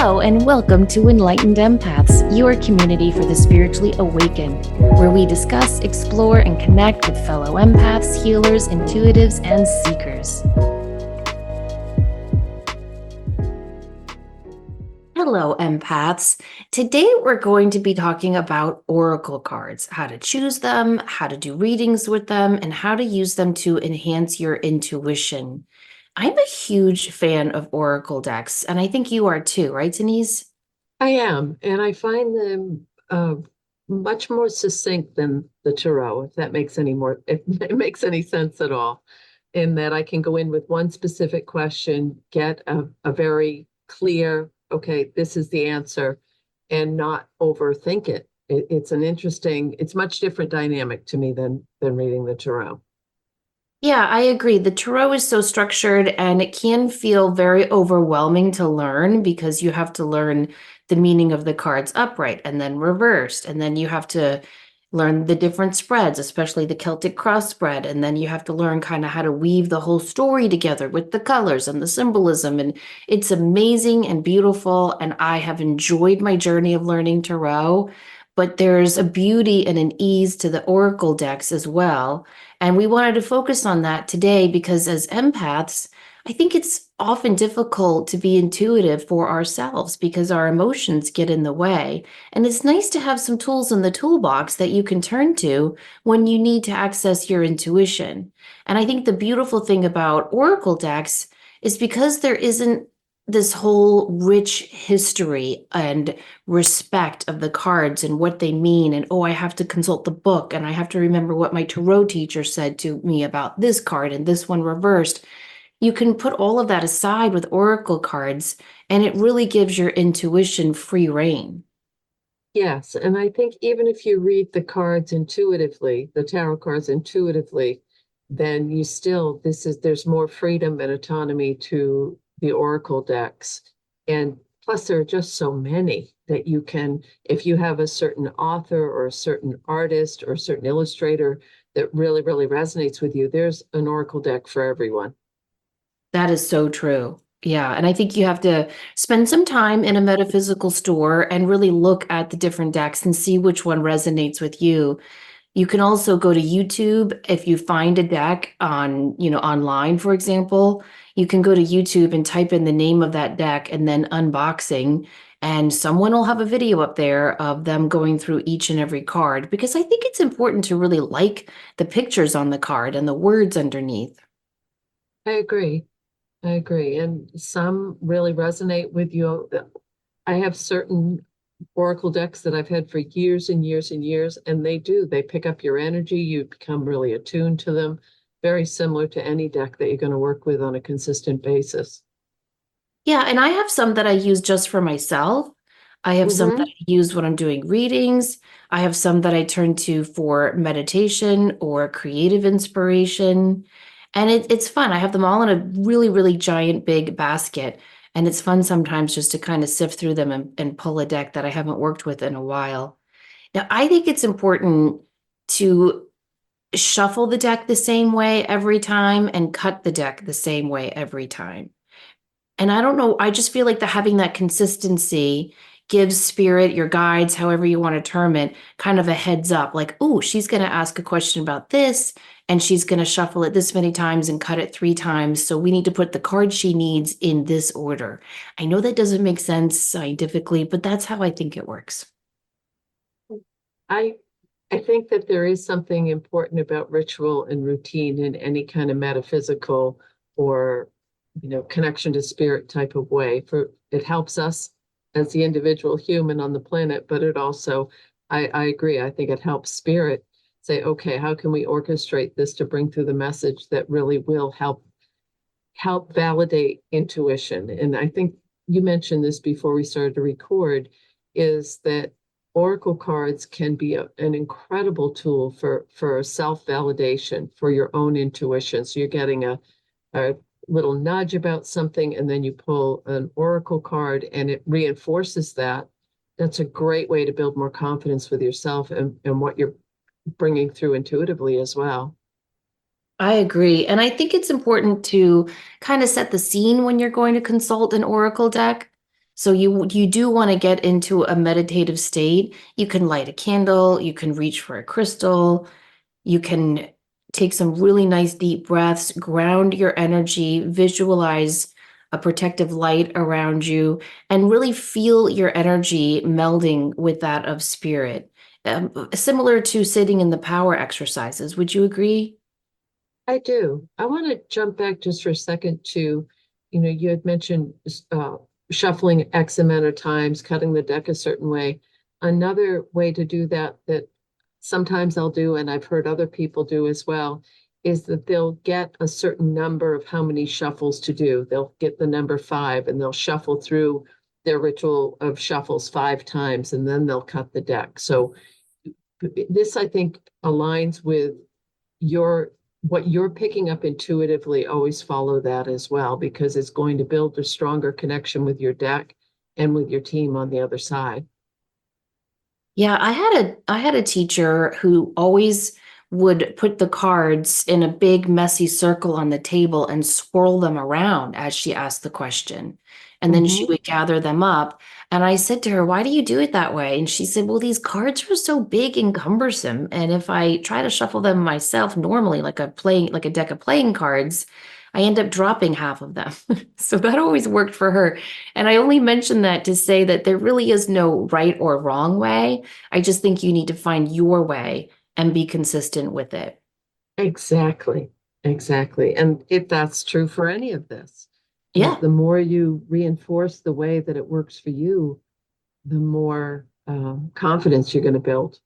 Hello and welcome to Enlightened Empaths, your community for the spiritually awakened, where we discuss, explore, and connect with fellow empaths, healers, intuitives, and seekers. Hello, empaths. Today we're going to be talking about oracle cards, how to choose them, how to do readings with them, and how to use them to enhance your intuition. I'm a huge fan of oracle decks, and I think you are too, right, Denise? I am, and I find them much more succinct than the tarot, if that makes if it makes any sense at all. In that I can go in with one specific question, get a very clear, okay, this is the answer, and not overthink it. It's much different dynamic to me than reading the tarot. Yeah, I agree. The tarot is so structured and it can feel very overwhelming to learn because you have to learn the meaning of the cards upright and then reversed. And then you have to learn the different spreads, especially the Celtic cross spread. And then you have to learn kind of how to weave the whole story together with the colors and the symbolism. And it's amazing and beautiful. And I have enjoyed my journey of learning tarot. But there's a beauty and an ease to the oracle decks as well. And we wanted to focus on that today because as empaths, I think it's often difficult to be intuitive for ourselves because our emotions get in the way. And it's nice to have some tools in the toolbox that you can turn to when you need to access your intuition. And I think the beautiful thing about oracle decks is because there isn't this whole rich history and respect of the cards and what they mean. And oh, I have to consult the book and I have to remember what my tarot teacher said to me about this card and this one reversed. You can put all of that aside with oracle cards, and it really gives your intuition free reign. Yes, and I think even if you read the cards intuitively, the tarot cards intuitively, then there's more freedom and autonomy to the oracle decks. And plus there are just so many that you can, if you have a certain author or a certain artist or a certain illustrator that really, really resonates with you, there's an oracle deck for everyone. That is so true. Yeah. And I think you have to spend some time in a metaphysical store and really look at the different decks and see which one resonates with you. You can also go to YouTube if you find a deck online, for example. You can go to YouTube and type in the name of that deck and then unboxing, and someone will have a video up there of them going through each and every card because I think it's important to really like the pictures on the card and the words underneath. I agree. I agree. And some really resonate with you. I have certain oracle decks that I've had for years and years and years, and they pick up your energy. You become really attuned to them, very similar to any deck that you're going to work with on a consistent basis. Yeah, and I have some that I use just for myself. I have some that I use when I'm doing readings. I have some that I turn to for meditation or creative inspiration. And it's fun. I have them all in a really, really giant big basket. And it's fun sometimes just to kind of sift through them and pull a deck that I haven't worked with in a while. Now, I think it's important to shuffle the deck the same way every time and cut the deck the same way every time. And I don't know, I just feel like having that consistency gives spirit, your guides, however you want to term it, kind of a heads up like, oh, she's going to ask a question about this and she's going to shuffle it this many times and cut it 3 times. So we need to put the card she needs in this order. I know that doesn't make sense scientifically, but that's how I think it works. I I think that there is something important about ritual and routine in any kind of metaphysical or connection to spirit type of way. For it helps us as the individual human on the planet, but it also, I agree, I think it helps spirit say, okay, how can we orchestrate this to bring through the message that really will help validate intuition. And I think you mentioned this before we started to record, is that oracle cards can be an incredible tool for self-validation for your own intuition. So you're getting a little nudge about something, and then you pull an oracle card and it reinforces that. That's a great way to build more confidence with yourself and what you're bringing through intuitively as well. I agree. And I think it's important to kind of set the scene when you're going to consult an oracle deck. So you do want to get into a meditative state. You can light a candle, you can reach for a crystal, you can take some really nice deep breaths, ground your energy, visualize a protective light around you, and really feel your energy melding with that of spirit. Similar to sitting in the power exercises. Would you agree? I do. I want to jump back just for a second to, you had mentioned shuffling X amount of times, cutting the deck a certain way. Another way to do that, that sometimes I'll do, and I've heard other people do as well, is that they'll get a certain number of how many shuffles to do. They'll get the number 5 and they'll shuffle through their ritual of shuffles 5 times and then they'll cut the deck. So this, I think, aligns with your what you're picking up intuitively. Always follow that as well, because it's going to build a stronger connection with your deck and with your team on the other side. Yeah, I had a teacher who always would put the cards in a big messy circle on the table and swirl them around as she asked the question. And then she Mm-hmm. would gather them up. And I said to her, "Why do you do it that way?" And she said, "Well, these cards are so big and cumbersome. And if I try to shuffle them myself normally, like a deck of playing cards, I end up dropping half of them." So that always worked for her. And I only mention that to say that there really is no right or wrong way. I just think you need to find your way and be consistent with it. Exactly. Exactly. And if that's true for any of this, Yeah. the more you reinforce the way that it works for you, the more confidence you're going to build.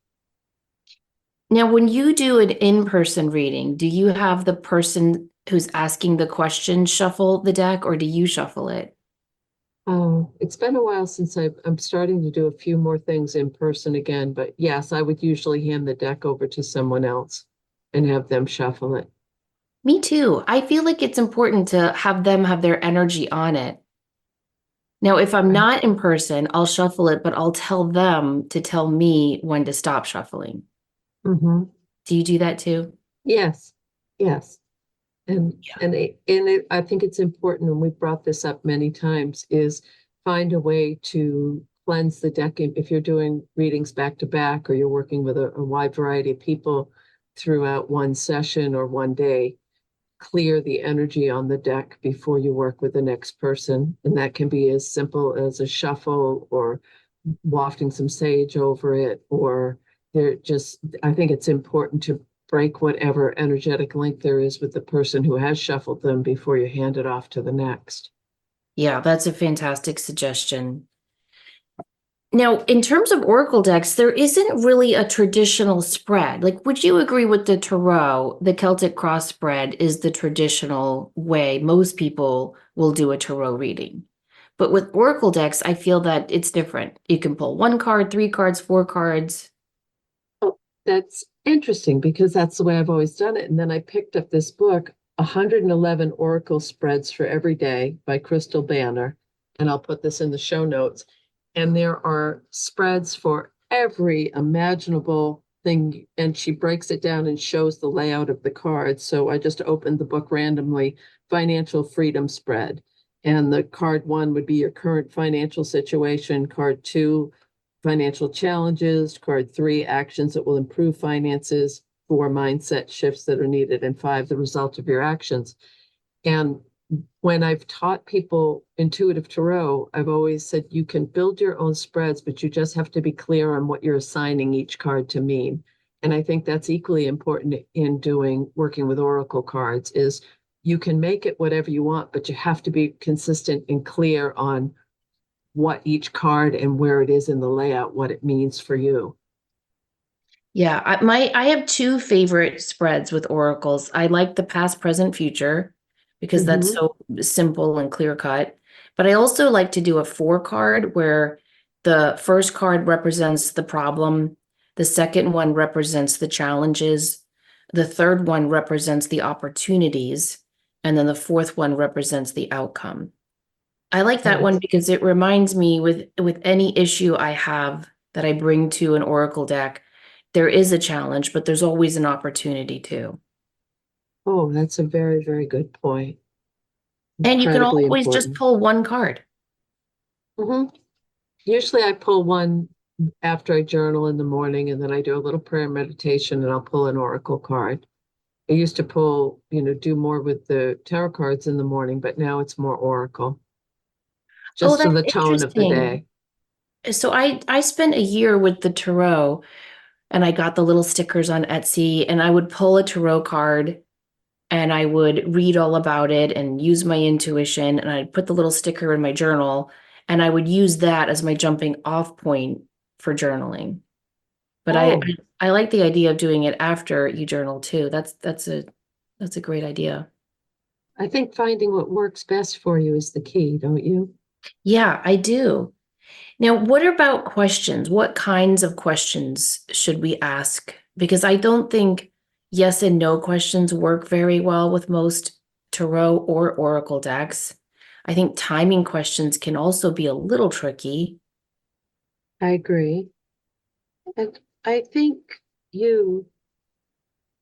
Now, when you do an in-person reading, do you have the person who's asking the question shuffle the deck or do you shuffle it? Oh, it's been a while since I'm starting to do a few more things in person again, but yes, I would usually hand the deck over to someone else and have them shuffle it. Me too. I feel like it's important to have them have their energy on it. Now, if I'm Right. not in person, I'll shuffle it, but I'll tell them to tell me when to stop shuffling. Mm-hmm. Do you do that too? Yes, yes. Yeah. I think it's important, and we've brought this up many times, is find a way to cleanse the deck. If you're doing readings back to back, or you're working with a wide variety of people throughout one session or one day, clear the energy on the deck before you work with the next person. And that can be as simple as a shuffle or wafting some sage over it, or I think it's important to break whatever energetic link there is with the person who has shuffled them before you hand it off to the next. Yeah, that's a fantastic suggestion. Now, in terms of Oracle decks, there isn't really a traditional spread. Like, would you agree with the Tarot? The Celtic cross spread is the traditional way most people will do a Tarot reading. But with Oracle decks, I feel that it's different. You can pull one card, three cards, four cards. Oh, that's interesting because that's the way I've always done it. And then I picked up this book, 111 Oracle Spreads for Every Day by Krystal Banner. And I'll put this in the show notes. And there are spreads for every imaginable thing. And she breaks it down and shows the layout of the cards. So I just opened the book randomly, Financial Freedom Spread. And the card 1 would be your current financial situation. Card 2, financial challenges. Card 3, actions that will improve finances. 4, mindset shifts that are needed. And 5, the result of your actions. And when I've taught people intuitive tarot, I've always said you can build your own spreads, but you just have to be clear on what you're assigning each card to mean. And I think that's equally important in working with oracle cards is you can make it whatever you want, but you have to be consistent and clear on what each card and where it is in the layout, what it means for you. Yeah, I have two favorite spreads with oracles. I like the past, present, future because that's Mm-hmm. so simple and clear cut. But I also like to do a four card where the first card represents the problem, the second one represents the challenges, the third one represents the opportunities, and then the fourth one represents the outcome. I like that one Yes. because it reminds me with any issue I have that I bring to an oracle deck, there is a challenge, but there's always an opportunity too. Oh, that's a very, very good point. And you can Incredibly always just important. pull one card. Mhm. Usually I pull one after I journal in the morning, and then I do a little prayer meditation, and I'll pull an oracle card. I used to pull, do more with the tarot cards in the morning, but now it's more oracle, Oh, just for that's the tone of the interesting. day. So I spent a year with the tarot and I got the little stickers on Etsy and I would pull a tarot card and I would read all about it and use my intuition and I'd put the little sticker in my journal and I would use that as my jumping off point for journaling. But Oh, I like the idea of doing it after you journal too. That's a great idea. I think finding what works best for you is the key, don't you? Yeah, I do. Now, what about questions? What kinds of questions should we ask? Because I don't think yes and no questions work very well with most tarot or oracle decks. I think timing questions can also be a little tricky. I agree. And I think you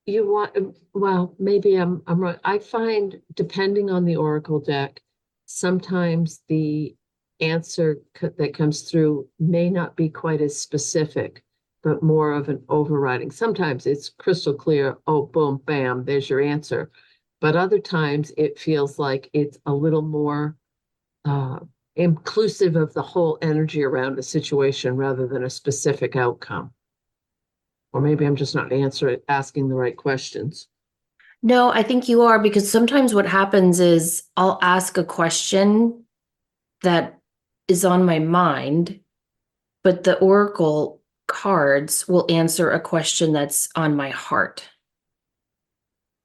you want, well, maybe I'm right. I find depending on the oracle deck, sometimes the that comes through may not be quite as specific, but more of an overriding. Sometimes it's crystal clear, oh, boom, bam, there's your answer. But other times it feels like it's a little more uh, inclusive of the whole energy around a situation rather than a specific outcome. Or maybe I'm just not asking the right questions. No, I think you are because sometimes what happens is I'll ask a question that is on my mind, but the oracle cards will answer a question that's on my heart.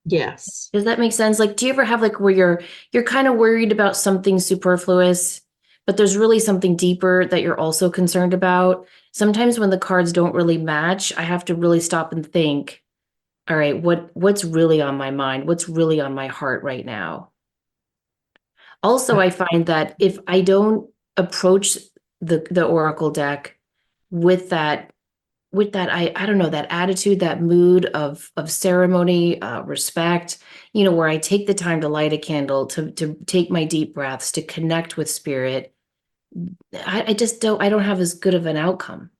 Yes. Does that make sense? Like, do you ever have like where you're kind of worried about something superfluous, but there's really something deeper that you're also concerned about? Sometimes when the cards don't really match, I have to really stop and think, all right, what's really on my mind? What's really on my heart right now? Also, I find that if I don't approach the oracle deck with that I don't know, that attitude, that mood of ceremony, respect, where I take the time to light a candle, to take my deep breaths, to connect with spirit. I don't have as good of an outcome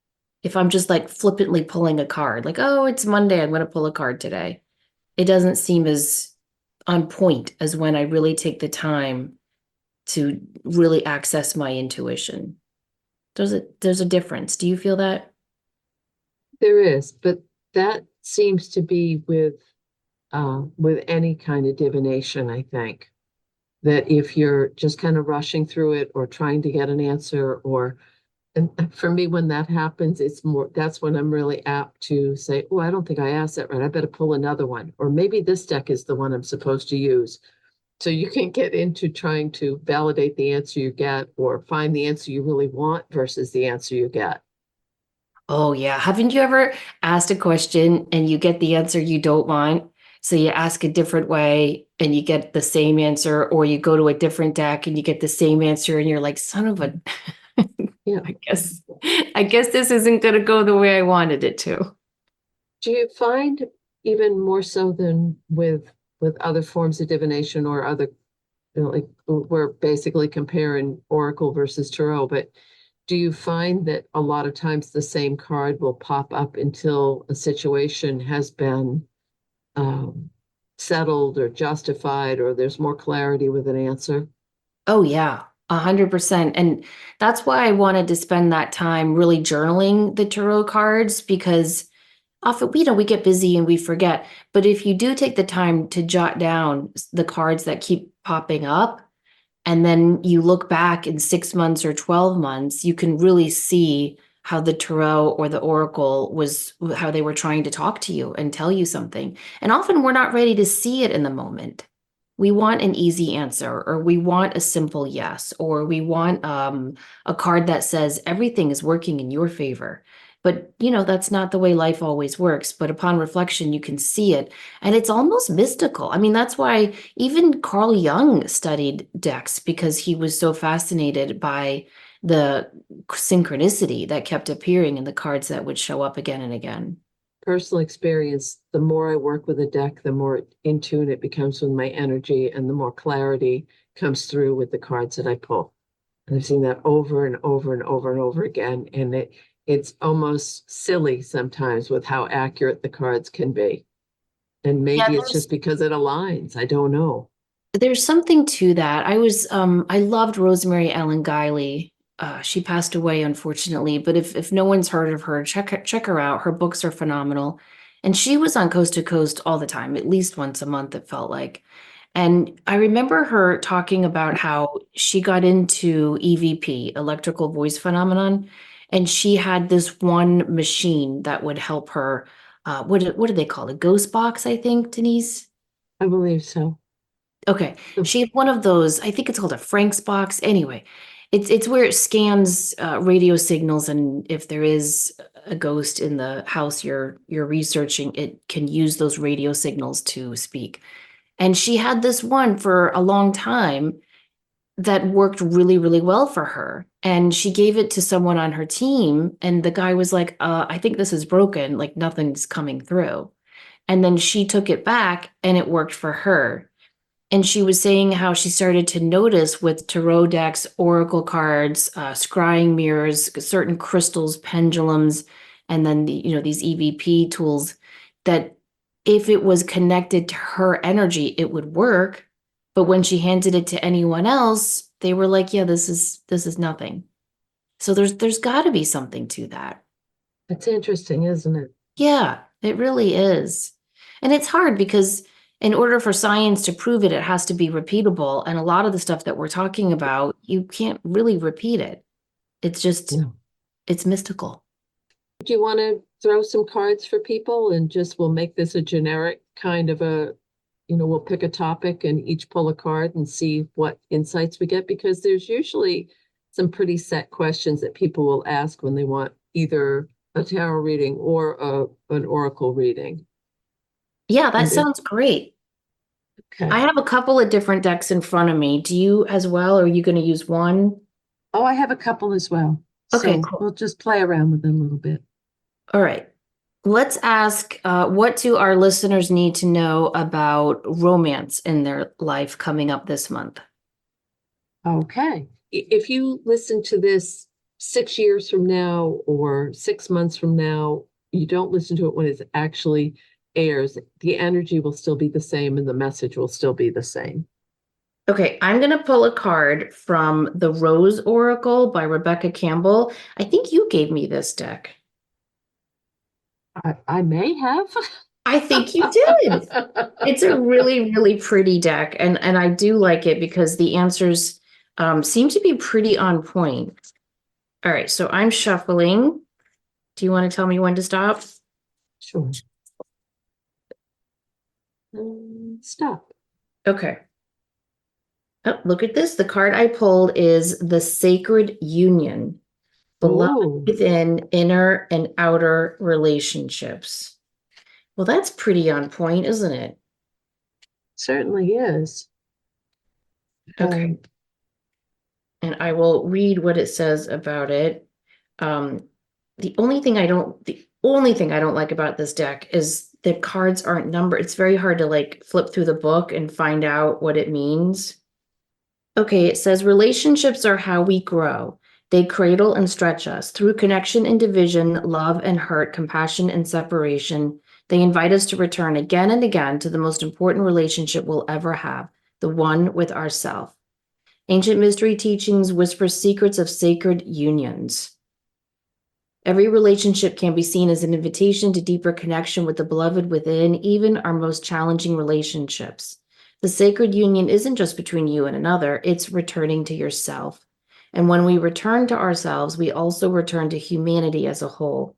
if I'm just like flippantly pulling a card, like, oh, it's Monday, I'm going to pull a card today. It doesn't seem as on point as when I really take the time to really access my intuition. There's a difference. Do you feel that? There is, but that seems to be with any kind of divination, I think. That if you're just kind of rushing through it or trying to get an answer, or and for me, when that happens, that's when I'm really apt to say, oh, I don't think I asked that right. I better pull another one. Or maybe this deck is the one I'm supposed to use. So you can get into trying to validate the answer you get or find the answer you really want versus the answer you get. Oh, yeah. Haven't you ever asked a question and you get the answer you don't want? So you ask a different way and you get the same answer, or you go to a different deck and you get the same answer and you're like, son of a, Yeah. I guess this isn't going to go the way I wanted it to. Do you find even more so than with other forms of divination or other, like we're basically comparing Oracle versus Tarot, but do you find that a lot of times the same card will pop up until a situation has been um, settled or justified, or there's more clarity with an answer? Oh yeah, 100%. And that's why I wanted to spend that time really journaling the tarot cards because often, we get busy and we forget. But if you do take the time to jot down the cards that keep popping up, and then you look back in 6 months or 12 months, you can really see how the tarot or the oracle was, how they were trying to talk to you and tell you something. And often we're not ready to see it in the moment. We want an easy answer, or we want a simple yes, or we want a card that says everything is working in your favor. But that's not the way life always works. But upon reflection, you can see it, and it's almost mystical. I mean, that's why even Carl Jung studied decks because he was so fascinated by the synchronicity that kept appearing in the cards that would show up again and again. Personal experience, the more I work with a deck, the more in tune it becomes with my energy and the more clarity comes through with the cards that I pull. And I've seen that over and over and over and over again. And it's almost silly sometimes with how accurate the cards can be. And Yeah, maybe it's just because it aligns. I don't know. there's something to that. I loved Rosemary Ellen Guiley. She passed away, unfortunately, but if no one's heard of her, check her out. Her books are phenomenal. And she was on Coast to Coast all the time, at least once a month, it felt like. And I remember her talking about how she got into EVP, electrical voice phenomenon, and she had this one machine that would help her. What do they call it? Ghost box, I think, Denise. I believe so. Okay. She had one of those, I think it's called a Frank's box. Anyway, it's where it scans radio signals, and if there is a ghost in the house you're researching, it can use those radio signals to speak. And she had this one for a long time that worked really, really well for her. And she gave it to someone on her team, and the guy was like, I think this is broken, like nothing's coming through. And then she took it back and it worked for her. And she was saying how she started to notice with tarot decks, oracle cards, scrying mirrors, certain crystals, pendulums, and then these EVP tools, that if it was connected to her energy, it would work. But when she handed it to anyone else, they were like, "Yeah, this is nothing." So there's got to be something to that. It's interesting, isn't it? Yeah, it really is. And it's hard because in order for science to prove it, it has to be repeatable. And a lot of the stuff that we're talking about, you can't really repeat it. It's just, No. it's mystical. Do you want to throw some cards for people and just we'll make this a generic kind of we'll pick a topic and each pull a card and see what insights we get? Because there's usually some pretty set questions that people will ask when they want either a tarot reading or an oracle reading. Yeah, that And it, sounds great. I okay. have a couple of different decks in front of me. Do you as well, or are you going to use one? Oh, I have a couple as well. Okay, So cool. we'll just play around with them a little bit. All right. Let's ask, what do our listeners need to know about romance in their life coming up this month? Okay. If you listen to this 6 years from now or 6 months from now, you don't listen to it when it actually airs, the energy will still be the same and the message will still be the same. Okay, I'm going to pull a card from the Rose Oracle by Rebecca Campbell. I think you gave me this deck. I may have. I think you did. It's a really, really pretty deck, and I do like it because the answers seem to be pretty on point. All right, so I'm shuffling. Do you want to tell me when to stop? Sure. Stop. Okay. Oh, look at this. The card I pulled is the Sacred Union, beloved Oh, within inner and outer relationships. Well, that's pretty on point, isn't it? certainly is. Okay. Um, And I will read what it says about it. Um, the only thing I don't like about this deck is the cards aren't numbered. It's very hard to like flip through the book and find out what it means. Okay, it says relationships are how we grow. They cradle and stretch us through connection and division, love and hurt, compassion and separation. They invite us to return again and again to the most important relationship we'll ever have, the one with ourself. Ancient mystery teachings whisper secrets of sacred unions. Every relationship can be seen as an invitation to deeper connection with the beloved within, even our most challenging relationships. The sacred union isn't just between you and another, it's returning to yourself. And when we return to ourselves, we also return to humanity as a whole.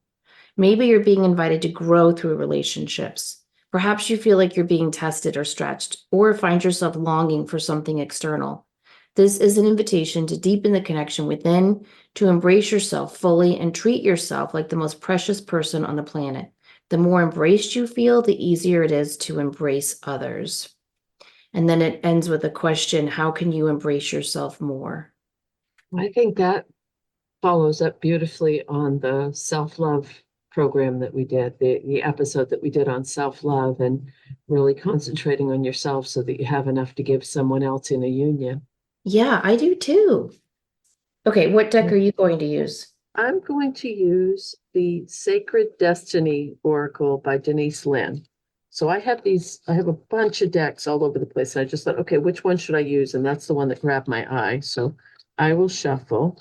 Maybe you're being invited to grow through relationships. Perhaps you feel like you're being tested or stretched, or find yourself longing for something external. This is an invitation to deepen the connection within, to embrace yourself fully and treat yourself like the most precious person on the planet. The more embraced you feel, the easier it is to embrace others. And then it ends with a question: how can you embrace yourself more? I think that follows up beautifully on the self-love program that we did, the episode that we did on self-love and really concentrating on yourself so that you have enough to give someone else in a union. Yeah, I do too. Okay, what deck are you going to use? I'm going to use the Sacred Destiny Oracle by Denise Linn. So I have a bunch of decks all over the place. And I just thought, okay, which one should I use? And that's the one that grabbed my eye. So I will shuffle.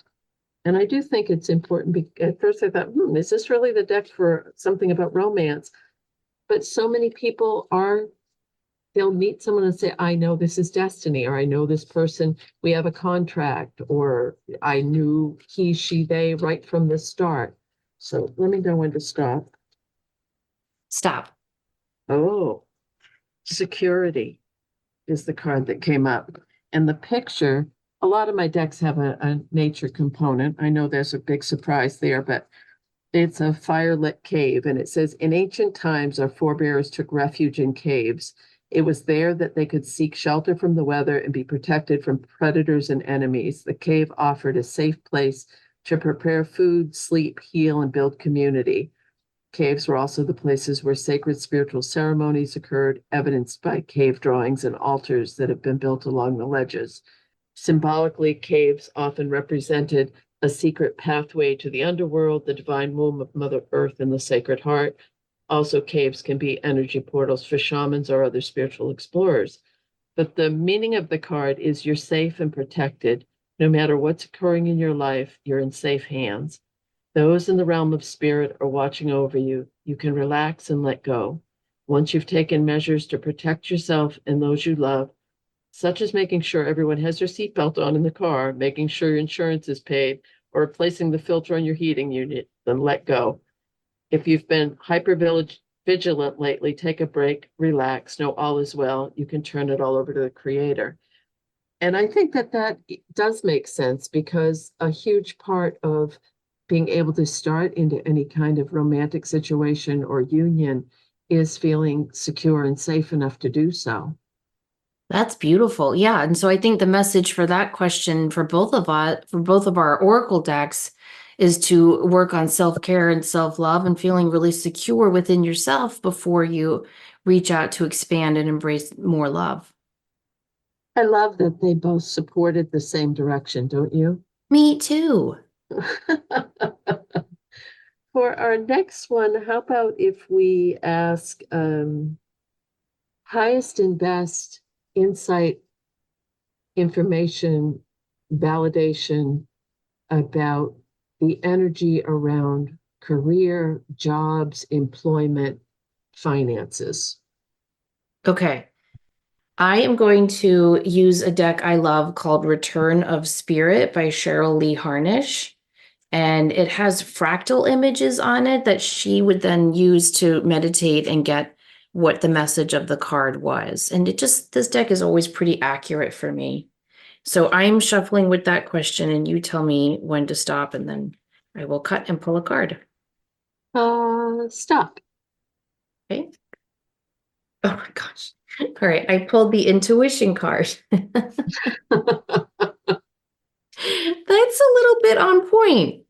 And I do think it's important. At first I thought, is this really the deck for something about romance? But so many people they'll meet someone and say, I know this is destiny, or I know this person, we have a contract, or I knew he, she, they right from the start. So let me know when to stop. Stop. Oh, security is the card that came up. And the picture, a lot of my decks have a nature component. I know there's a big surprise there, but it's a firelit cave, and it says, in ancient times, our forebears took refuge in caves. It was there that they could seek shelter from the weather and be protected from predators and enemies. The cave offered a safe place to prepare food, sleep, heal, and build community. Caves were also the places where sacred spiritual ceremonies occurred, evidenced by cave drawings and altars that have been built along the ledges. Symbolically, caves often represented a secret pathway to the underworld, the divine womb of Mother Earth, and the Sacred Heart. Also, caves can be energy portals for shamans or other spiritual explorers. But the meaning of the card is you're safe and protected. No matter what's occurring in your life, you're in safe hands. Those in the realm of spirit are watching over you. You can relax and let go. Once you've taken measures to protect yourself and those you love, such as making sure everyone has their seatbelt on in the car, making sure your insurance is paid, or replacing the filter on your heating unit, then let go. If you've been vigilant lately, take a break, relax, know all is well. You can turn it all over to the Creator. And I think that does make sense, because a huge part of being able to start into any kind of romantic situation or union is feeling secure and safe enough to do so. That's beautiful. Yeah. And so I think the message for that question for both of our Oracle decks is to work on self-care and self-love and feeling really secure within yourself before you reach out to expand and embrace more love. I love that they both supported the same direction, don't you? Me too. For our next one, how about if we ask highest and best insight, information, validation about the energy around career, jobs, employment, finances? Okay. I am going to use a deck I love called Return of Spirit by Cheryl Lee Harnish. And it has fractal images on it that she would then use to meditate and get what the message of the card was. And this deck is always pretty accurate for me. So I'm shuffling with that question, and you tell me when to stop, and then I will cut and pull a card. Stop. Okay. Oh my gosh. All right. I pulled the intuition card. That's a little bit on point.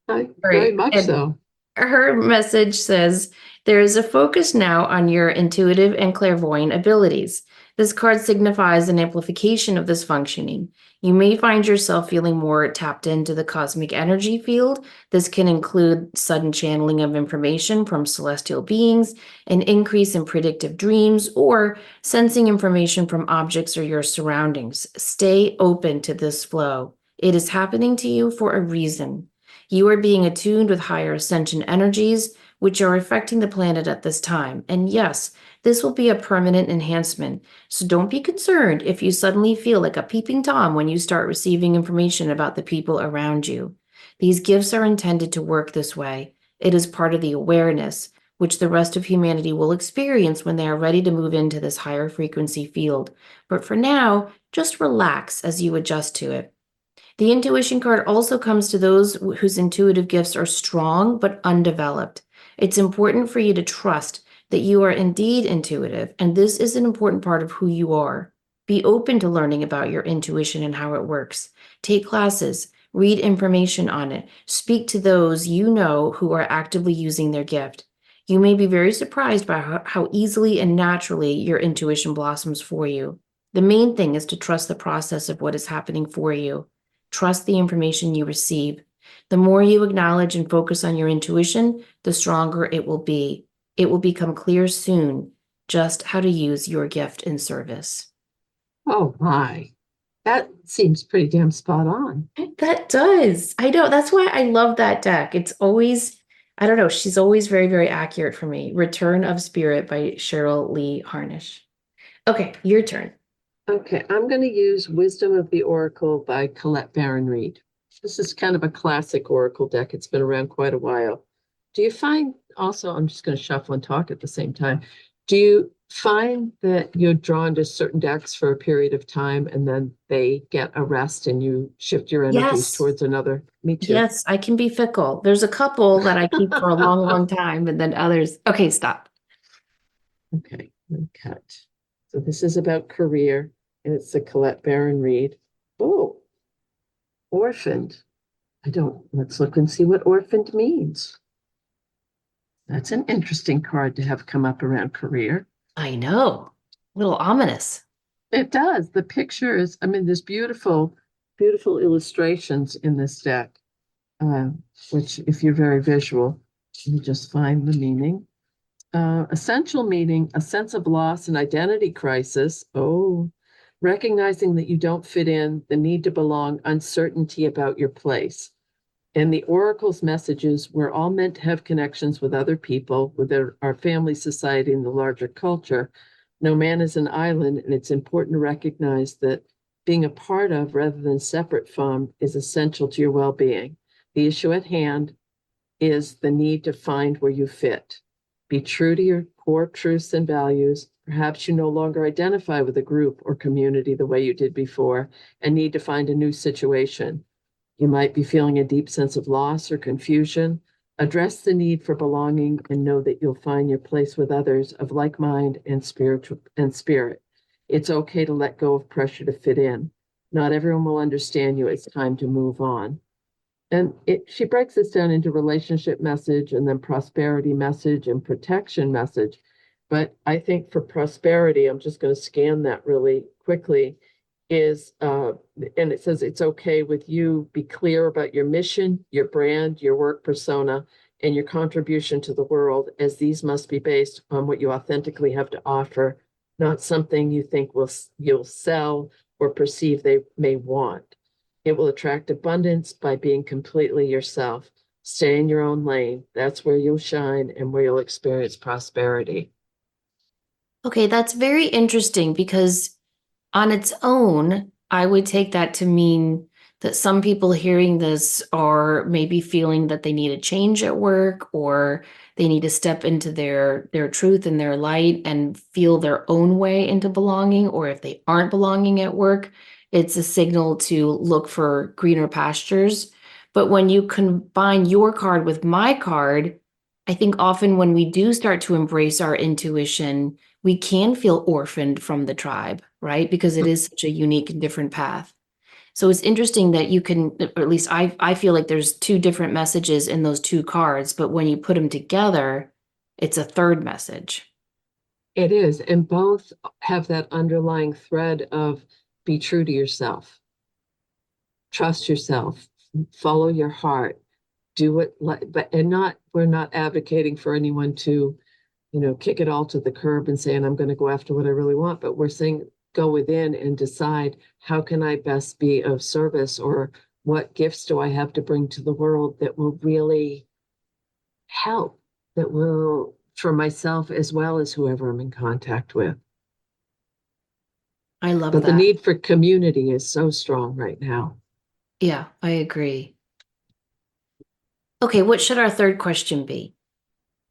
All Very right. much And so. her message says, there is a focus now on your intuitive and clairvoyant abilities. This card signifies an amplification of this functioning. You may find yourself feeling more tapped into the cosmic energy field. This can include sudden channeling of information from celestial beings, an increase in predictive dreams, or sensing information from objects or your surroundings. Stay open to this flow. It is happening to you for a reason. You are being attuned with higher ascension energies, which are affecting the planet at this time. And yes, this will be a permanent enhancement. So don't be concerned if you suddenly feel like a peeping Tom when you start receiving information about the people around you. These gifts are intended to work this way. It is part of the awareness, which the rest of humanity will experience when they are ready to move into this higher frequency field. But for now, just relax as you adjust to it. The intuition card also comes to those whose intuitive gifts are strong but undeveloped. It's important for you to trust that you are indeed intuitive, and this is an important part of who you are. Be open to learning about your intuition and how it works. Take classes, read information on it, speak to those you know who are actively using their gift. You may be very surprised by how easily and naturally your intuition blossoms for you. The main thing is to trust the process of what is happening for you. Trust the information you receive. The more you acknowledge and focus on your intuition, the stronger it will be. It will become clear soon just how to use your gift in service. Oh my, that seems pretty damn spot on. That does. I know. That's why I love that deck. It's always, I don't know, she's always very, very accurate for me. Return of Spirit by Cheryl Lee Harnish. Okay, your turn. Okay, I'm going to use Wisdom of the Oracle by Collette Baron-Reid. This is kind of a classic Oracle deck. It's been around quite a while. Do you find also, I'm just going to shuffle and talk at the same time. Do you find that you're drawn to certain decks for a period of time and then they get a rest and you shift your energies Yes. towards another? Me too. Yes, I can be fickle. There's a couple that I keep for a long, long time, and then others. Okay, stop. Okay, let me cut. So this is about career, and it's the Collette Baron-Reid. Oh, orphaned. Let's look and see what orphaned means. That's an interesting card to have come up around career. I know. A little ominous. It does. The picture is, I mean, there's beautiful, beautiful illustrations in this deck, which if you're very visual, you just find the meaning. Essential meaning, a sense of loss and identity crisis. Oh, recognizing that you don't fit in, the need to belong, uncertainty about your place. And the Oracle's messages, we're all meant to have connections with other people, with our family, society, and the larger culture. No man is an island, and it's important to recognize that being a part of rather than separate from is essential to your well-being. The issue at hand is the need to find where you fit. Be true to your core truths and values. Perhaps you no longer identify with a group or community the way you did before and need to find a new situation. You might be feeling a deep sense of loss or confusion. Address the need for belonging and know that you'll find your place with others of like mind and spirit. It's okay to let go of pressure to fit in. Not everyone will understand you. It's time to move on. And she breaks this down into relationship message and then prosperity message and protection message. But I think for prosperity, I'm just going to scan that really quickly, is, and it says it's okay with you, be clear about your mission, your brand, your work persona, and your contribution to the world, as these must be based on what you authentically have to offer, not something you think you'll sell or perceive they may want. It will attract abundance by being completely yourself. Stay in your own lane. That's where you'll shine and where you'll experience prosperity. Okay, that's very interesting because on its own, I would take that to mean that some people hearing this are maybe feeling that they need a change at work or they need to step into their truth and their light and feel their own way into belonging. Or if they aren't belonging at work, it's a signal to look for greener pastures. But when you combine your card with my card, I think often when we do start to embrace our intuition, we can feel orphaned from the tribe, right? Because it is such a unique and different path. So it's interesting that you can, or at least I feel like there's two different messages in those two cards, but when you put them together, it's a third message. It is. And both have that underlying thread of be true to yourself, trust yourself, follow your heart, do it but and not, we're not advocating for anyone to, kick it all to the curb and saying, I'm going to go after what I really want. But we're saying, go within and decide, how can I best be of service, or what gifts do I have to bring to the world that will really help, that will, for myself as well as whoever I'm in contact with. I love But the that. need for community is so strong right now. Yeah, I agree. Okay, what should our third question be?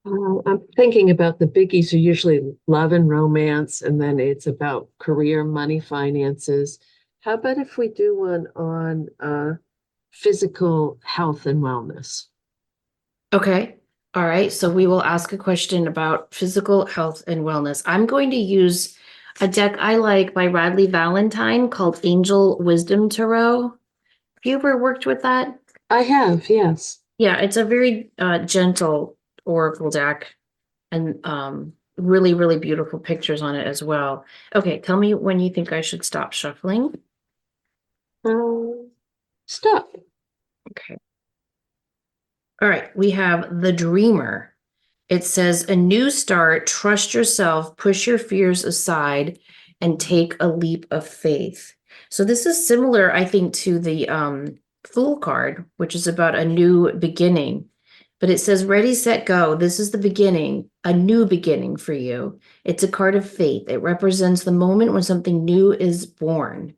I'm thinking about the biggies are usually love and romance, and then it's about career, money, finances. How about if we do one on physical health and wellness? Okay. All right. So we will ask a question about physical health and wellness. I'm going to use a deck I like by Radleigh Valentine called Angel Wisdom Tarot. Have you ever worked with that? I have, yes. Yeah, it's a very gentle oracle deck and really, really beautiful pictures on it as well. Okay, tell me when you think I should stop shuffling. Um, Stop. Okay. All right. We have the dreamer. It says a new start, trust yourself, push your fears aside, and take a leap of faith. So this is similar, I think, to the Fool card, which is about a new beginning. But it says ready, set, go. This is the beginning, a new beginning for you. It's a card of faith. It represents the moment when something new is born.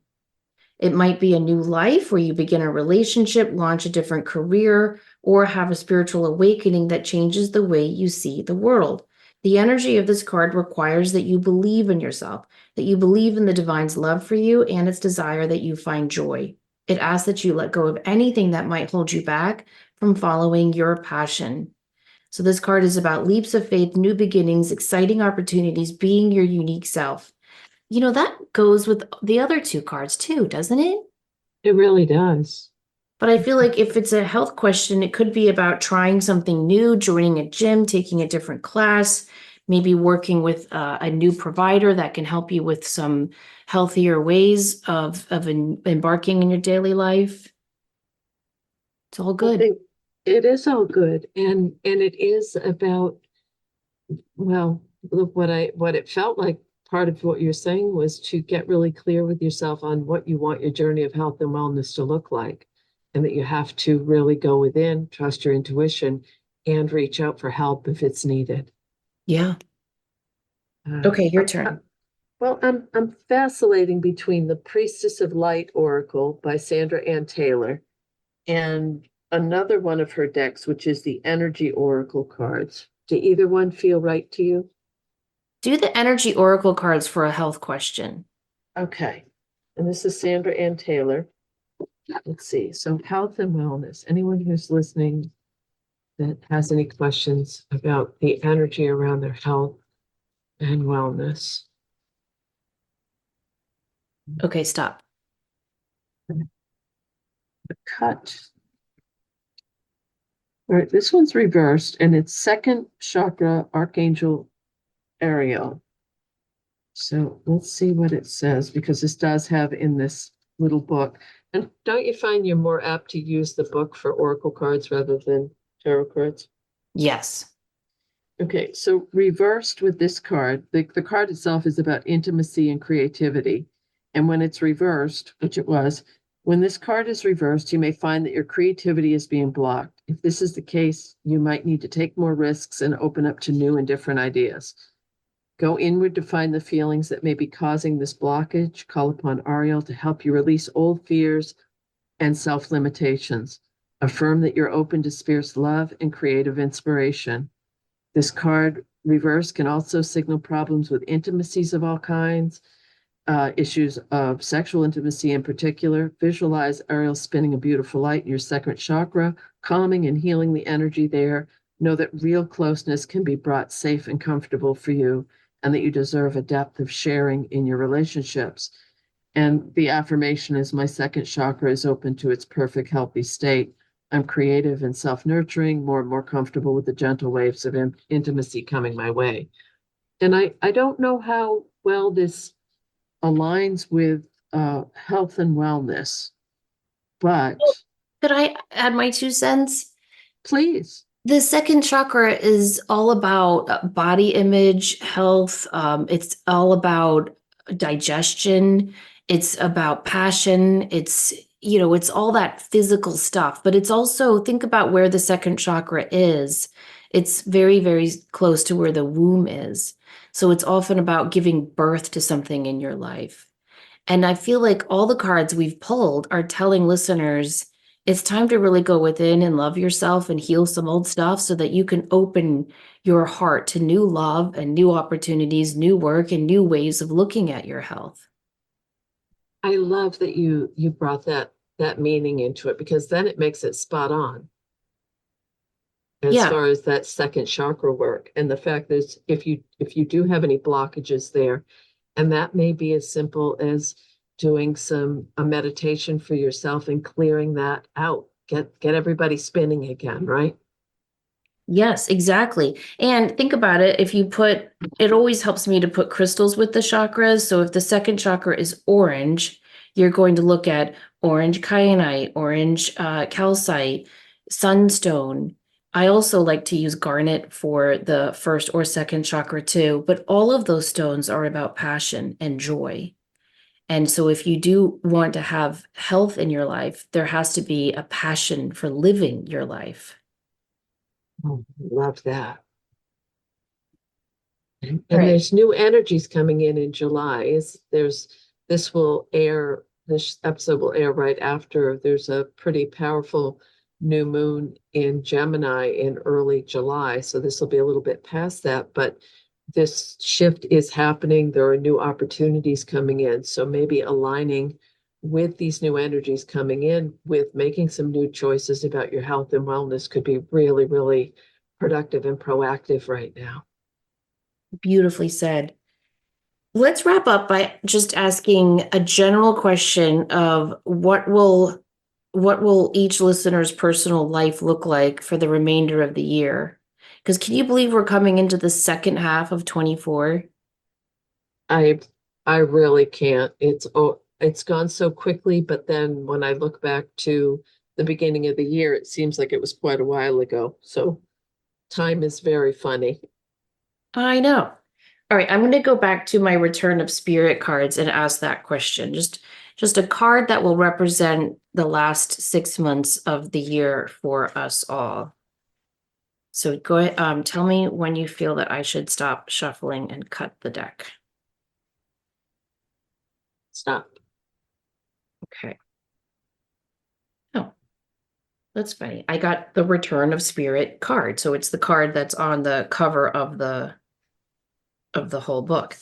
It might be a new life where you begin a relationship, launch a different career, or have a spiritual awakening that changes the way you see the world. The energy of this card requires that you believe in yourself, that you believe in the divine's love for you and its desire that you find joy. It asks that you let go of anything that might hold you back from following your passion. So this card is about leaps of faith, new beginnings, exciting opportunities, being your unique self. That goes with the other two cards too, doesn't it? It really does. But I feel like if it's a health question, it could be about trying something new, joining a gym, taking a different class, maybe working with a new provider that can help you with some healthier ways of embarking in your daily life. It's all I good. think it is all good. And it is about, well, look, what it felt like part of what you're saying was to get really clear with yourself on what you want your journey of health and wellness to look like. And that you have to really go within, trust your intuition, and reach out for help if it's needed. Yeah. Uh, Okay, your I'm, turn. I'm vacillating between the Priestess of Light Oracle by Sandra Ann Taylor and another one of her decks, which is the Energy Oracle cards. Do either one feel right to you? Do the energy oracle cards for a health question. Okay. And this is Sandra Ann Taylor. Let's see. So, health and wellness. Anyone who's listening that has any questions about the energy around their health and wellness. Okay, stop. The cut. All right, this one's reversed and it's second chakra, Archangel Ariel. So let's see what it says, because this does have in this little book. And don't you find you're more apt to use the book for oracle cards rather than tarot cards? Yes. Okay, so reversed with this card, the card itself is about intimacy and creativity. And when it's reversed, which it was, when this card is reversed, you may find that your creativity is being blocked. If this is the case, you might need to take more risks and open up to new and different ideas. Go inward to find the feelings that may be causing this blockage. Call upon Ariel to help you release old fears and self-limitations. Affirm that you're open to Spirit's love and creative inspiration. This card reverse can also signal problems with intimacies of all kinds, issues of sexual intimacy in particular. Visualize Ariel spinning a beautiful light in your second chakra, calming and healing the energy there. Know that real closeness can be brought safe and comfortable for you, and that you deserve a depth of sharing in your relationships. And the affirmation is my second chakra is open to its perfect, healthy state. I'm creative and self-nurturing, more and more comfortable with the gentle waves of intimacy coming my way. And I don't know how well this aligns with health and wellness, but Could I add my 2 cents? please. The second chakra is all about body image, health. It's all about digestion. It's about passion. It's all that physical stuff, but it's also, think about where the second chakra is. It's very, very close to where the womb is. So it's often about giving birth to something in your life. And I feel like all the cards we've pulled are telling listeners it's time to really go within and love yourself and heal some old stuff so that you can open your heart to new love and new opportunities, new work, and new ways of looking at your health. I love that you brought that meaning into it, because then it makes it spot on as Yeah. far as that second chakra work. And the fact is, if you do have any blockages there, and that may be as simple as doing a meditation for yourself and clearing that out, get everybody spinning again, right? Yes, exactly. And think about it. It always helps me to put crystals with the chakras. So if the second chakra is orange, you're going to look at orange kyanite, orange calcite, sunstone. I also like to use garnet for the first or second chakra too, but all of those stones are about passion and joy. And so if you do want to have health in your life, there has to be a passion for living your life. Oh, love that. And Right. there's new energies coming in July. This episode will air right after. There's a pretty powerful new moon in Gemini in early July. So this will be a little bit past that, but this shift is happening. There are new opportunities coming in. So maybe aligning with these new energies coming in with making some new choices about your health and wellness could be really, really productive and proactive right now. Beautifully said. Let's wrap up by just asking a general question of what will each listener's personal life look like for the remainder of the year? Because can you believe we're coming into the second half of 24? I I really can't. It's gone so quickly, but then when I look back to the beginning of the year, it seems like it was quite a while ago. So time is very funny. I know. All right, I'm going to go back to my return of spirit cards and ask that question. Just a card that will represent the last 6 months of the year for us all. So go ahead, tell me when you feel that I should stop shuffling and cut the deck. Stop. Okay. Oh, that's funny. I got the Return of Spirit card. So it's the card that's on the cover of the whole book.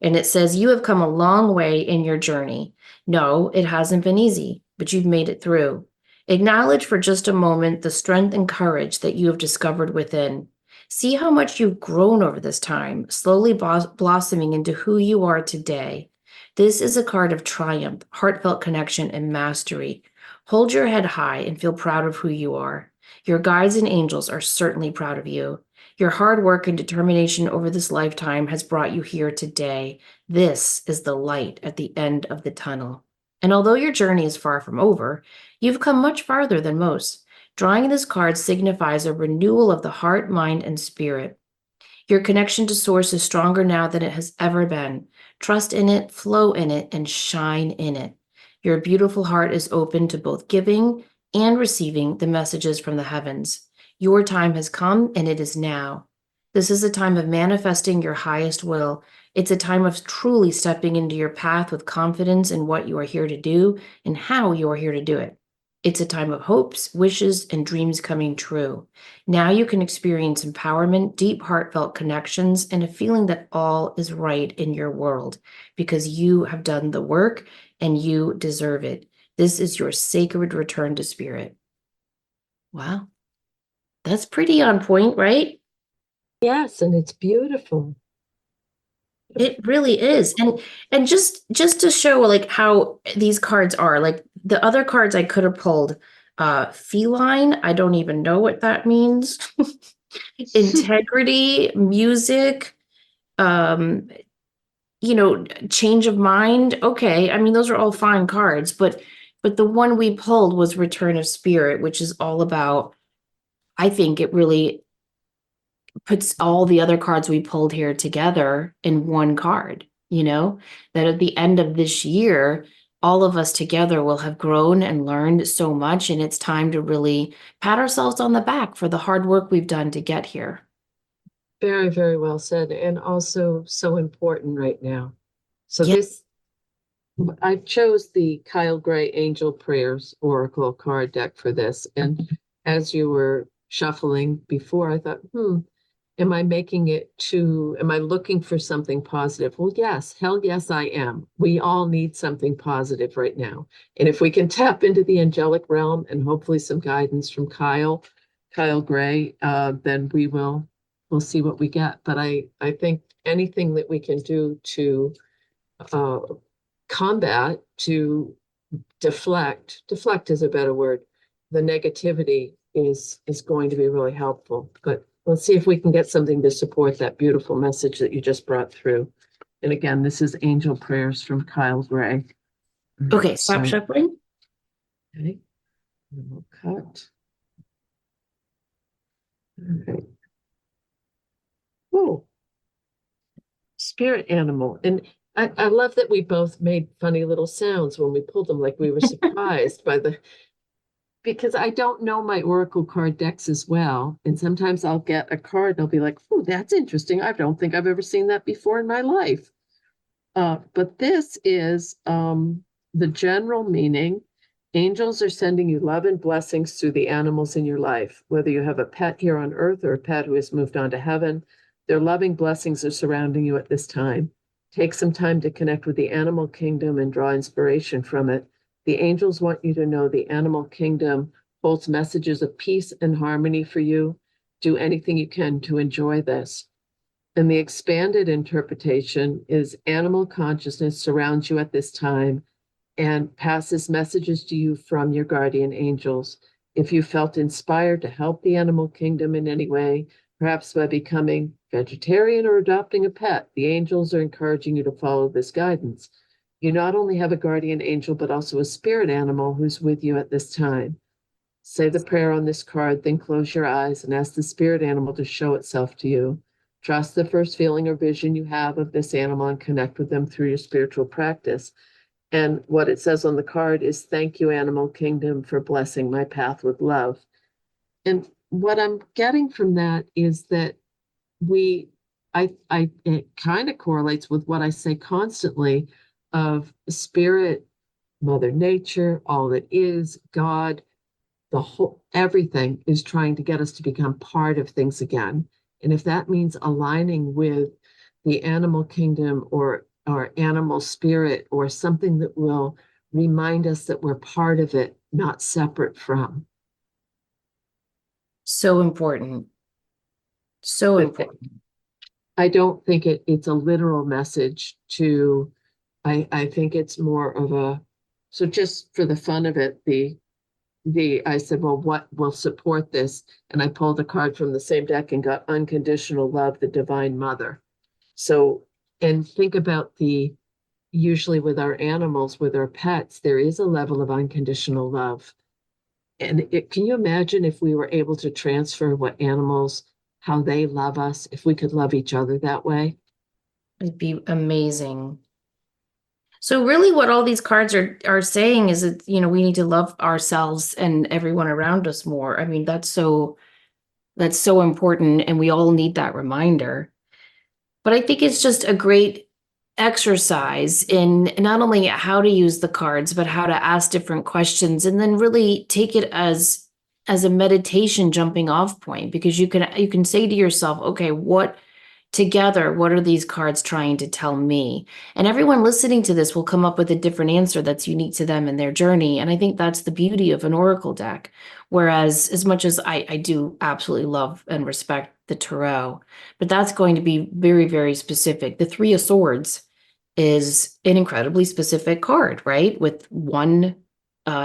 And it says, "You have come a long way in your journey. No, it hasn't been easy, but you've made it through. Acknowledge for just a moment the strength and courage that you have discovered within. See how much you've grown over this time, slowly blossoming into who you are today. This is a card of triumph, heartfelt connection, and mastery. Hold your head high and feel proud of who you are. Your guides and angels are certainly proud of you. Your hard work and determination over this lifetime has brought you here today. This is the light at the end of the tunnel. And although your journey is far from over, you've come much farther than most. Drawing this card signifies a renewal of the heart, mind, and spirit. Your connection to Source is stronger now than it has ever been. Trust in it, flow in it, and shine in it. Your beautiful heart is open to both giving and receiving the messages from the heavens. Your time has come, and it is now. This is a time of manifesting your highest will. It's a time of truly stepping into your path with confidence in what you are here to do and how you are here to do it. It's a time of hopes, wishes, and dreams coming true. Now you can experience empowerment, deep, heartfelt connections, and a feeling that all is right in your world because you have done the work and you deserve it. This is your sacred return to spirit. Wow. That's pretty on point, right? Yes, and it's beautiful. It really is. And just to show like how these cards are, like the other cards I could have pulled, feline, I don't even know what that means. Integrity, music, um, change of mind. Okay, I mean those are all fine cards, but the one we pulled was Return of Spirit, which is all about, I think it really puts all the other cards we pulled here together in one card, that at the end of this year, all of us together will have grown and learned so much, and it's time to really pat ourselves on the back for the hard work we've done to get here. Very, very well said, and also so important right now. So Yeah. I chose the Kyle Gray Angel Prayers Oracle card deck for this. And as you were shuffling before, I thought, am I looking for something positive? Well, yes, hell yes, I am. We all need something positive right now. And if we can tap into the angelic realm and hopefully some guidance from Kyle Gray, then we'll see what we get. But I think anything that we can do to uh, combat, to deflect is a better word, the negativity is going to be really helpful. But let's see if we can get something to support that beautiful message that you just brought through. And again, this is Angel Prayers from Kyle Gray. Okay, stop So shuffling. Okay, and we'll cut. All right. Oh, spirit animal. And I love that we both made funny little sounds when we pulled them, like we were surprised by the, because I don't know my Oracle card decks as well. And sometimes I'll get a card and I'll be like, oh, that's interesting. I don't think I've ever seen that before in my life. But this is the general meaning. Angels are sending you love and blessings through the animals in your life, whether you have a pet here on earth or a pet who has moved on to heaven. Their loving blessings are surrounding you at this time. Take some time to connect with the animal kingdom and draw inspiration from it. The angels want you to know the animal kingdom holds messages of peace and harmony for you. Do anything you can to enjoy this. And the expanded interpretation is animal consciousness surrounds you at this time and passes messages to you from your guardian angels. If you felt inspired to help the animal kingdom in any way, perhaps by becoming vegetarian or adopting a pet, the angels are encouraging you to follow this guidance. You not only have a guardian angel, but also a spirit animal who's with you at this time. Say the prayer on this card, then close your eyes and ask the spirit animal to show itself to you. Trust the first feeling or vision you have of this animal and connect with them through your spiritual practice. And what it says on the card is, thank you, animal kingdom, for blessing my path with love. And what I'm getting from that is that it kind of correlates with what I say constantly of spirit, Mother Nature, all that is, God, the whole, everything is trying to get us to become part of things again. And if that means aligning with the animal kingdom or animal spirit or something that will remind us that we're part of it, not separate from. So important. So But important. I don't think it's a literal message to, I think it's more of a, so just for the fun of it, I said, well, what will support this? And I pulled a card from the same deck and got unconditional love, the divine mother. So, and think about usually with our animals, with our pets, there is a level of unconditional love. And can you imagine if we were able to transfer what animals, how they love us, if we could love each other that way? It'd be amazing. So really what all these cards are saying is that, we need to love ourselves and everyone around us more. I mean, that's so important and we all need that reminder. But I think it's just a great exercise in not only how to use the cards, but how to ask different questions and then really take it as a meditation jumping off point, because you can say to yourself, okay, what are these cards trying to tell me? And everyone listening to this will come up with a different answer that's unique to them and their journey. And I think that's the beauty of an oracle deck. Whereas as much as I do absolutely love and respect the tarot, but that's going to be very, very specific. The Three of Swords is an incredibly specific card, right? With one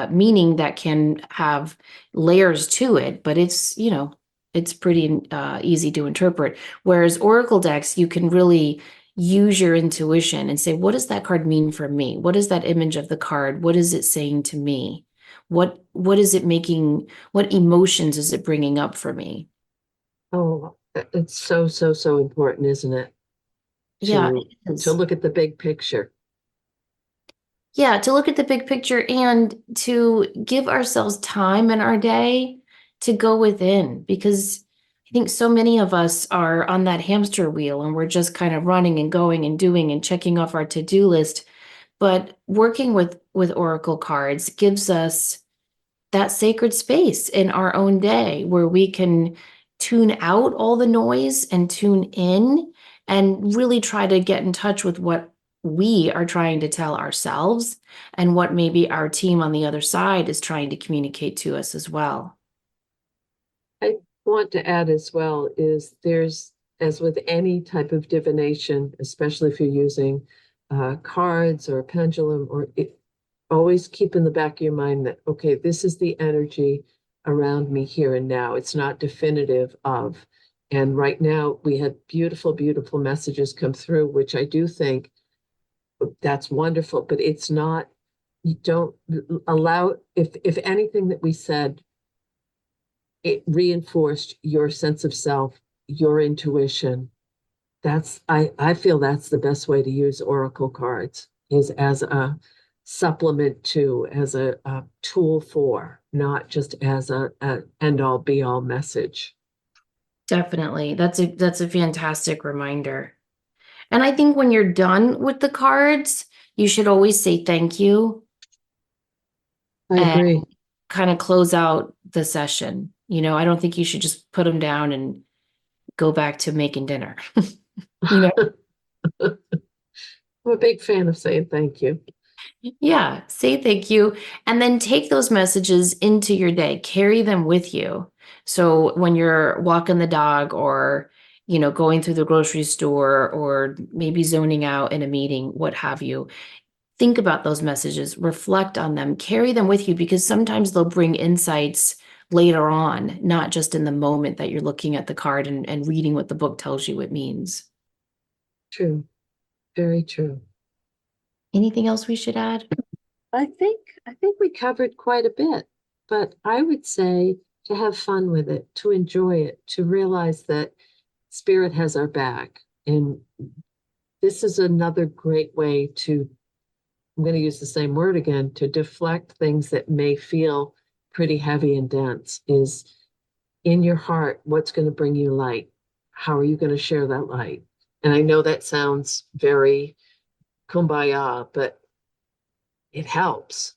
meaning that can have layers to it, but it's pretty easy to interpret. Whereas Oracle decks, you can really use your intuition and say, what does that card mean for me? What is that image of the card? What is it saying to me? What is it making? What emotions is it bringing up for me? Oh, it's so, so, so important, isn't it? Yeah, To it is. look at the big picture. Yeah, to look at the big picture and to give ourselves time in our day to go within, because I think so many of us are on that hamster wheel and we're just kind of running and going and doing and checking off our to-do list. But working with Oracle cards gives us that sacred space in our own day where we can tune out all the noise and tune in and really try to get in touch with what we are trying to tell ourselves and what maybe our team on the other side is trying to communicate to us as well. I want to add as well is there's, as with any type of divination, especially if you're using cards or a pendulum, always keep in the back of your mind that, okay, this is the energy around me here and now. It's not definitive of. And right now we had beautiful, beautiful messages come through, which I do think that's wonderful, but it's not You don't allow, if anything that we said, it reinforced your sense of self, your intuition. I feel that's the best way to use oracle cards, is as a supplement to, as a tool for, not just as a end all be all message. Definitely. That's a fantastic reminder. And I think when you're done with the cards, you should always say thank you I and agree. kind of close out the session. I don't think you should just put them down and go back to making dinner. You know? I'm a big fan of saying thank you. Yeah, say thank you and then take those messages into your day, carry them with you. So when you're walking the dog or, going through the grocery store or maybe zoning out in a meeting, what have you, think about those messages, reflect on them, carry them with you because sometimes they'll bring insights later on, not just in the moment that you're looking at the card and reading what the book tells you it means. True. Very true. Anything else we should add? I think we covered quite a bit, but I would say to have fun with it, to enjoy it, to realize that spirit has our back. And this is another great way to, I'm going to use the same word again, to deflect things that may feel pretty heavy and dense, is in your heart, what's going to bring you light? How are you going to share that light? And I know that sounds very kumbaya, but it helps.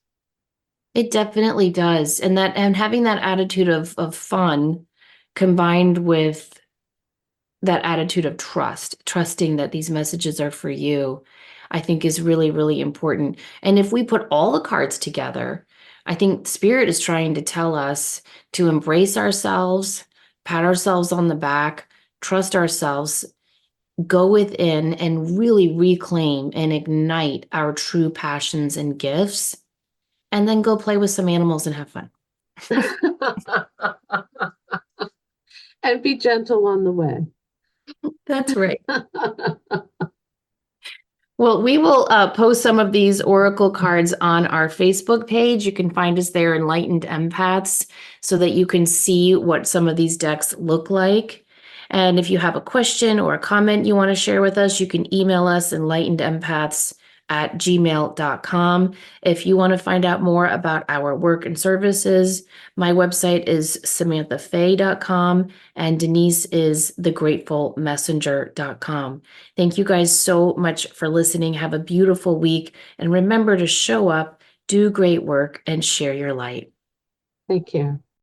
It definitely does. And having that attitude of fun combined with that attitude of trusting that these messages are for you, I think is really, really important. And if we put all the cards together, I think Spirit is trying to tell us to embrace ourselves, pat ourselves on the back, trust ourselves, go within and really reclaim and ignite our true passions and gifts, and then go play with some animals and have fun. And be gentle on the way. That's right. Well, we will post some of these oracle cards on our Facebook page. You can find us there, Enlightened Empaths, so that you can see what some of these decks look like. And if you have a question or a comment you want to share with us, you can email us enlightenedempaths@gmail.com. If you want to find out more about our work and services, my website is samanthafay.com and Denise is thegratefulmessenger.com. Thank you guys so much for listening. Have a beautiful week. And remember to show up, do great work, and share your light. Take care.